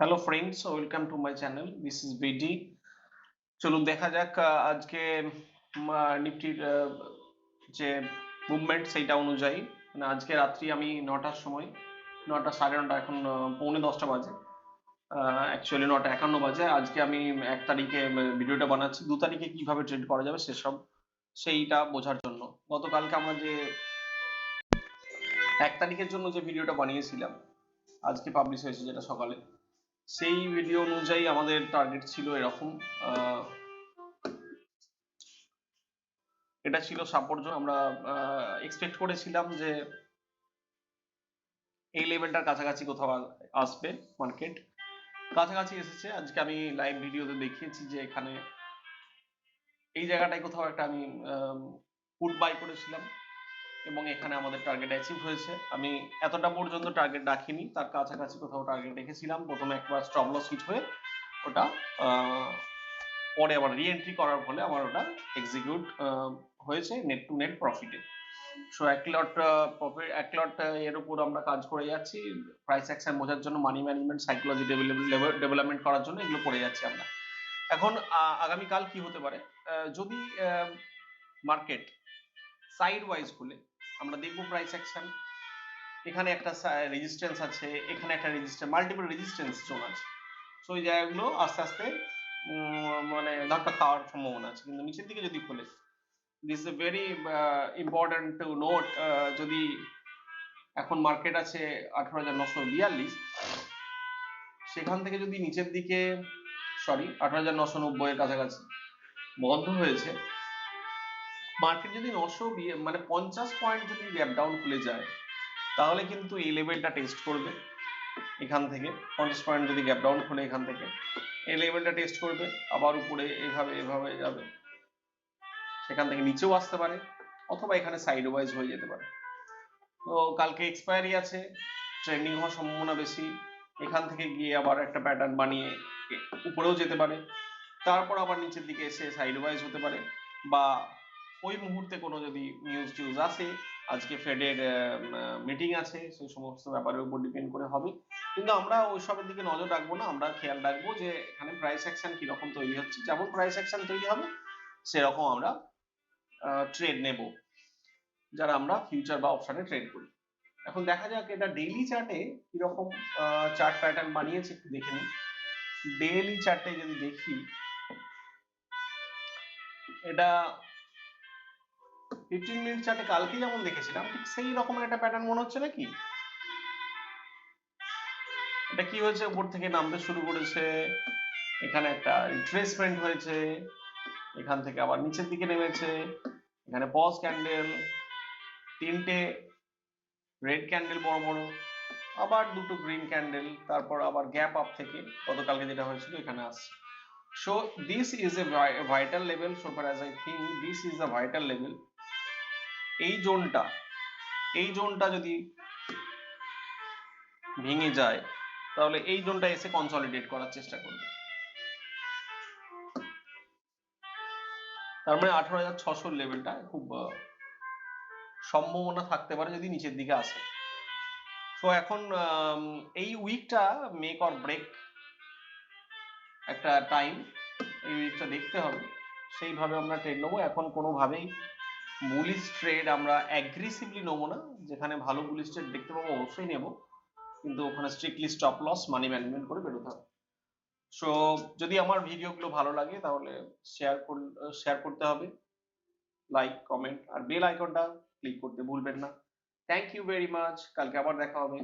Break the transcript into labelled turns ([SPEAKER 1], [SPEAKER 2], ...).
[SPEAKER 1] Hello friends, welcome to my channel. This is BD. চলুন দেখা যাক আজকে নিফটির যে মুভমেন্ট সেইটা অনুযায়ী, মানে আজকে রাত্রি আমি 9টার সময়, 9টা সাড়ে 9টা, এখন পৌনে 10টা বাজে, অ্যাকচুয়ালি 9টা 51 বাজে। আজকে আমি 1 তারিখে ভিডিওটা বানাচ্ছি 2 তারিখে কিভাবে ট্রেড করা যাবে সেইটা বোঝার জন্য। গতকালকে আমরা যে 1 তারিখের জন্য যে ভিডিওটা বানিয়েছিলাম, আজকে পাবলিশ হয়েছে যেটা সকালে, সেই ভিডিও অনুযায়ী আমাদের টার্গেট ছিল এরকম। এটা ছিল সাপোর্ট জোন। আমরা এক্সপেক্ট করেছিলাম যে এই লেভেলটার কাছাকাছি কোথাও আসবে মার্কেট, কাছাকাছি এসেছে। আজকে আমি লাইভ ভিডিওতে দেখিয়েছি যে এখানে এই জায়গাটায় কোথাও একটা আমি পুট বাই করেছিলাম এবং এখানে আমাদের টার্গেট অ্যাচিভ হয়েছে। আমি এতটা পর্যন্ত টার্গেট রাখিনি, তার কাছাকাছি কোথাও টার্গেট রেখেছিলাম। প্রথমে একবার স্টপ লস হিট হয়ে ওটা পরে আবার রি এন্ট্রি করার ফলে আমার ওটা এক্সিকিউট হয়েছে নেট টু নেট প্রফিটে। সো এক লট এর উপর আমরা কাজ করে যাচ্ছি, প্রাইস অ্যাকশন বোঝার জন্য, মানি ম্যানেজমেন্ট সাইকোলজি ডেভেলপমেন্ট করার জন্য এগুলো করে যাচ্ছি আমরা। এখন আগামীকাল কি হতে পারে, যদি মার্কেট সাইড ওয়াইজ খুলে আমরা দেখবো প্রাইস অ্যাকশন। এখানে একটা রেজিস্ট্যান্স আছে, এখানে একটা রেজিস্ট্যান্স, মাল্টিপল রেজিস্ট্যান্স জোন আছে। সো এই জায়গাগুলো আস্তে আস্তে মানে ধাক্কা খাওয়ার সম্ভাবনা আছে। কিন্তু নিচের দিকে যদি খোলে, this is very important to note. যদি এখন মার্কেট আছে 18,942, সেখান থেকে যদি নিচের দিকে 18,990 এর কাছাকাছি বন্ধ হয়েছে, মার্কেট যদি 50 পয়েন্ট যদি গ্যাপ ডাউন খুলে যায়, তাহলে কিন্তু এই লেভেলটা টেস্ট করবে। এখান থেকে 50 পয়েন্ট যদি গ্যাপ ডাউন খুলে এখান থেকে এই লেভেলটা টেস্ট করবে, আবার উপরে এভাবে এভাবে যাবে, সেখান থেকে নিচেও আসতে পারে, অথবা এখানে সাইড ওয়াইজ হয়ে যেতে পারে। তো কালকে এক্সপায়ারি আছে, ট্রেন্ডিং হওয়ার সম্ভাবনা বেশি। এখান থেকে গিয়ে আবার একটা প্যাটার্ন বানিয়ে উপরেও যেতে পারে, তারপর আবার নিচের দিকে এসে সাইড ওয়াইজ হতে পারে, বা ওই মুহূর্তে কোনো যদি নিউজ আসে, আজকে ফেডের মিটিং আছে, সেই সমস্ত ব্যাপারের উপর ডিপেন্ড করে হবে। কিন্তু আমরা ওইসবের দিকে নজর রাখবো না, আমরা খেয়াল রাখবো যে এখানে প্রাইস অ্যাকশন কিরকম তৈরি হচ্ছে। যেমন প্রাইস অ্যাকশন তৈরি হবে সেরকম আমরা ট্রেড নেব, যারা আমরা ফিউচার বা অপশনে ট্রেড করি। এখন দেখা যাক এটা ডেইলি চার্টে কিরকম চার্ট প্যাটার্ন বানিয়েছে, একটু দেখে নিই। ডেইলি চার্টে যদি দেখি, এটা 15 মিনিট চার্টে কালকে যেমন দেখেছিলাম ঠিক সেই রকমের একটা প্যাটার্ন মনে হচ্ছে নাকি? এটা কি হয়েছে, উপর থেকে নামতে শুরু করেছে, এখানে একটা রিট্রেসমেন্ট হয়েছে, এখান থেকে আবার নিচের দিকে নেমেছে, এখানে পজ ক্যান্ডেল, 3টে রেড ক্যান্ডেল বড় বড়, আবার 2টো গ্রিন ক্যান্ডেল, তারপর আবার গ্যাপ আপ থেকে গতকালকে যেটা হয়েছিল এখানে আসছে। So this is a vital level, so far as I think this is a vital level. এই জোনটা যদি ভেঙে যায়, তাহলে এই জোনটা এসে কনসলিডেট করার চেষ্টা করবে। তার মানে 18,600 লেভেলটা খুব সম্ভাবনা থাকতে পারে যদি নিচের দিকে আসে। তো এখন এই উইকটা মেক অর ব্রেক একটা টাইম, এই উইকটা দেখতে হবে, সেইভাবে আমরা ট্রেড নেবো। এখন কোনোভাবেই বুলিশ ট্রেড আমরা অ্যাগ্রেসিভলি নেবো না। যেখানে ভালো বুলিশ ট্রেড দেখতে পাবো অবশ্যই নেব, কিন্তু ওখানে strictly stop loss money management করে বেরোতে হবে। সো যদি আমার ভিডিওগুলো ভালো লাগে তাহলে শেয়ার করতে হবে, লাইক কমেন্ট আর বেল আইকনটা ক্লিক করতে ভুলবেন না। Thank you very much. কালকে আবার দেখা হবে।